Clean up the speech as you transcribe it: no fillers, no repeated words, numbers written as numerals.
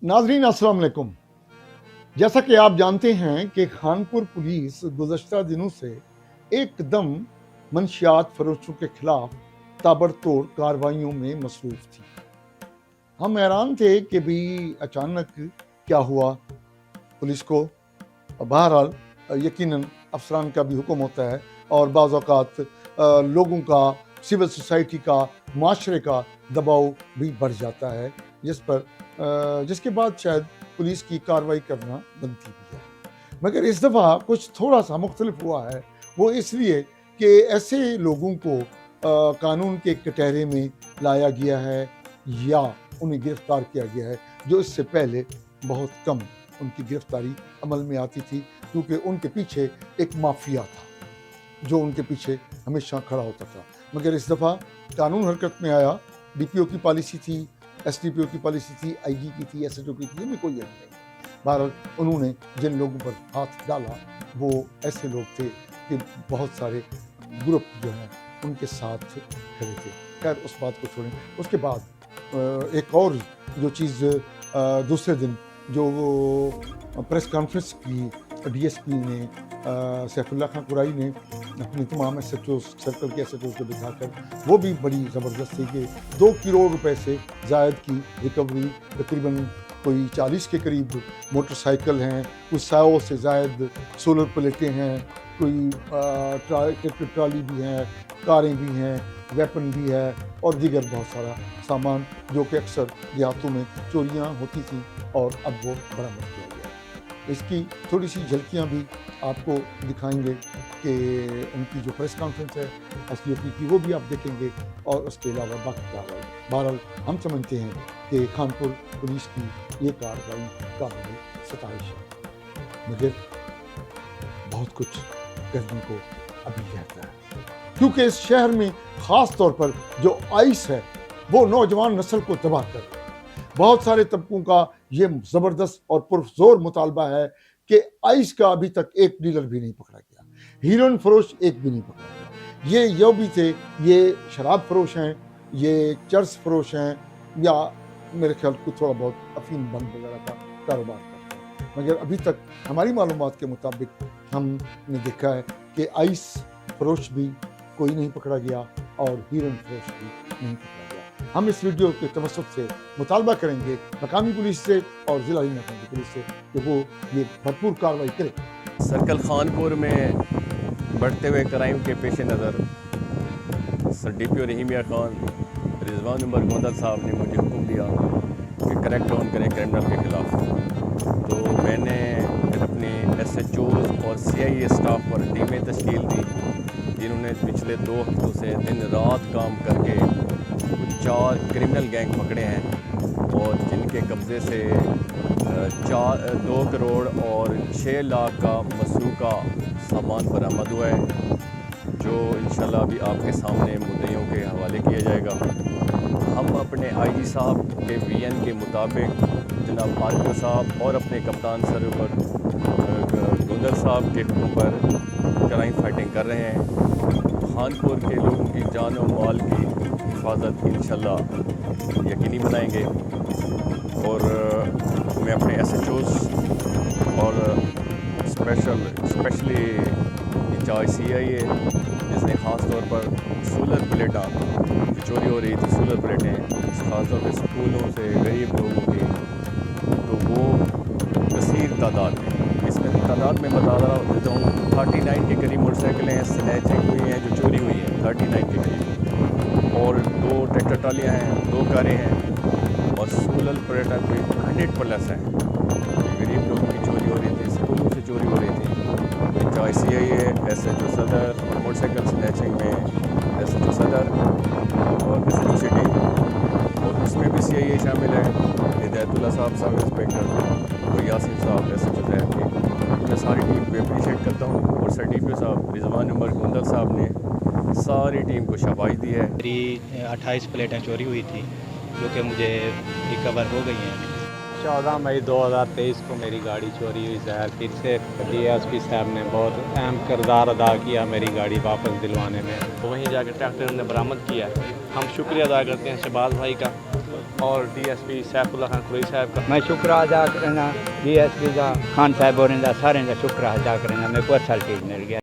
नाजरीन अस्सलाम वालेकुम। जैसा कि आप जानते हैं कि खानपुर पुलिस गुज़श्ता दिनों से एकदम मंशियात फरोशों के खिलाफ ताबड़तोड़ कार्रवाइयों में मसरूफ़ थी। हम हैरान थे कि भी अचानक क्या हुआ पुलिस को। बहरहाल यकीनन अफसरान का भी हुक्म होता है और बाज़ औक़ात लोगों का, सिविल सोसाइटी का, माशरे का दबाव भी बढ़ जाता है, जिसके बाद शायद पुलिस की कार्रवाई करना बनती भी है। मगर इस दफ़ा कुछ थोड़ा सा मुख्तलिफ हुआ है। वो इसलिए कि ऐसे लोगों को कानून के कटहरे में लाया गया है या उन्हें गिरफ्तार किया गया है जो इससे पहले बहुत कम उनकी गिरफ्तारी अमल में आती थी, क्योंकि उनके पीछे एक माफिया था जो उनके पीछे हमेशा खड़ा होता था। मगर इस दफ़ा कानून हरकत में आया। DPO की पॉलिसी थी, SDPO की पॉलिसी थी, IG की थी, SHO की थी, इनमें कोई यकीन नहीं। बहरहाल उन्होंने जिन लोगों पर हाथ डाला वो ऐसे लोग थे कि बहुत सारे ग्रुप जो हैं उनके साथ खड़े थे। खैर उस बात को छोड़ें। उसके बाद एक और जो चीज़ दूसरे दिन जो वो प्रेस कॉन्फ्रेंस की DSP ने सैफुल्लाह खां कुरैशी ने अपनी तमाम SHO सर्कल के SHO को दिखाकर वो भी बड़ी ज़बरदस्त थी कि 2 करोड़ रुपए से ज़ायद की रिकवरी, तकरीबन कोई 40 के करीब मोटरसाइकिल हैं, कुछ 100 से ज़ायद सोलर प्लेटें हैं, कोई ट्रैक्टर ट्राली भी हैं, कारें भी हैं, वेपन भी है और दीगर बहुत सारा सामान जो कि अक्सर देहातों में चोरियां होती थी और अब वो बरामद किया गया। इसकी थोड़ी सी झलकियां भी आपको दिखाएंगे कि उनकी जो प्रेस कॉन्फ्रेंस है SDPO की वो भी आप देखेंगे और उसके अलावा बाकी कार्रवाई। बहरहाल हम समझते हैं कि खानपुर पुलिस की ये कार्रवाई काबिल सताइश है, मगर बहुत कुछ करने को अभी रहता है, क्योंकि इस शहर में ख़ास तौर पर जो आइस है वो नौजवान नस्ल को तबाह कर रहा है। बहुत सारे तबकों का ये ज़बरदस्त और पुरज़ोर मुतालबा है कि आइस का अभी तक एक डीलर भी नहीं पकड़ा गया, हीरोइन फरोश एक भी नहीं पकड़ा गया। ये यो भी थे, ये शराब फरोश हैं, ये चर्स फरोश हैं, या मेरे ख्याल को थोड़ा बहुत अफीम बंद वगैरह का कारोबार करते हैं। मगर अभी तक हमारी मालूमात के मुताबिक हमने देखा है कि आइस फरोश भी कोई नहीं पकड़ा गया और हीरोइन फरोश भी नहीं पकड़ा गया। हम इस वीडियो के तवस्सुत से मुतालबा करेंगे मकामी पुलिस से और ज़िला मकामी पुलिस से कि वो ये भरपूर कार्रवाई करे। सर्कल खानपुर में बढ़ते हुए क्राइम के पेश नज़र सर DPO रहीम मियां खान, रिजवान उमर गोंदल साहब ने मुझे हुक्म दिया कि क्रैक डाउन करें क्रिमिनल के ख़िलाफ़। तो मैंने अपने SHOs और CIA स्टाफ पर टीमें तश्कील दी, जिन्होंने पिछले 2 हफ्तों से दिन रात काम करके कुछ 4 क्रिमिनल गैंग पकड़े हैं और जिनके कब्ज़े से 2 करोड़ और 6 लाख का मसरूक़ा सामान बरामद हुआ है, जो इंशाल्लाह अभी आपके सामने मुद्दइयों के हवाले किया जाएगा। हम अपने IG साहब के VN के मुताबिक जनाब RPO साहब और अपने कप्तान सरवर गोंदल साहब के हुक्म पर क्राइम फाइटिंग कर रहे हैं। खानपुर के लोगों की जान और माल की हिफाजत इंशाल्लाह यकीनी बनाएंगे और मैं अपने SHOs और स्पेशली इंचार्ज CIA जिसने ख़ास तौर पर सोलर प्लेटां जो चोरी हो रही थी, सोलर प्लेटें ख़ास तौर पर स्कूलों से गरीब लोगों की, तो वो कसीर तादाद में, इसमें तादाद में बता रहा देता हूँ 39 के करीब मोटरसाइकिलें स्नैचिंग हुई हैं, जो चोरी हुई हैं 39 के करीब, और 2 ट्रैक्टर ट्रालियाँ हैं, 2 कारें हैं और सोलर प्लेटां कोई 100+ हैं। गरीब लोगों की चोरी हो रही थी, स्कूलों से चोरी हो रही थी। चाहे CIA, SHO सदर और मोटरसाइकिल स्नैचिंग में SHO सदर और SHO सिटी, और उसमें भी CIA शामिल है, हिदायतुल्लाह साहब सब इंस्पेक्टर और यासिन साहब SHO जैब की। मैं सारी टीम को अप्रीशिएट करता हूँ और सर DPO साहब रिजवान उमर गोंदल साहब ने सारी टीम को शाबाश दी है। मेरी 28 प्लेटें चोरी हुई थी जो कि मुझे रिकवर हो गई हैं। 14 मई 2023 को मेरी गाड़ी चोरी हुई ज़हर पीर से। DSP साहब ने बहुत अहम किरदार अदा किया मेरी गाड़ी वापस दिलवाने में। वहीं जाकर ट्रैक्टर हमने बरामद किया है। हम शुक्रिया अदा करते हैं शहबाज भाई का اور DSP سیف اللہ خان قریشی صاحب کا میں شکر ادا کرنا DSP کا خان صاحب اور سارے کا شکر ادا کرنا میرے کو اچھا چیز مل گیا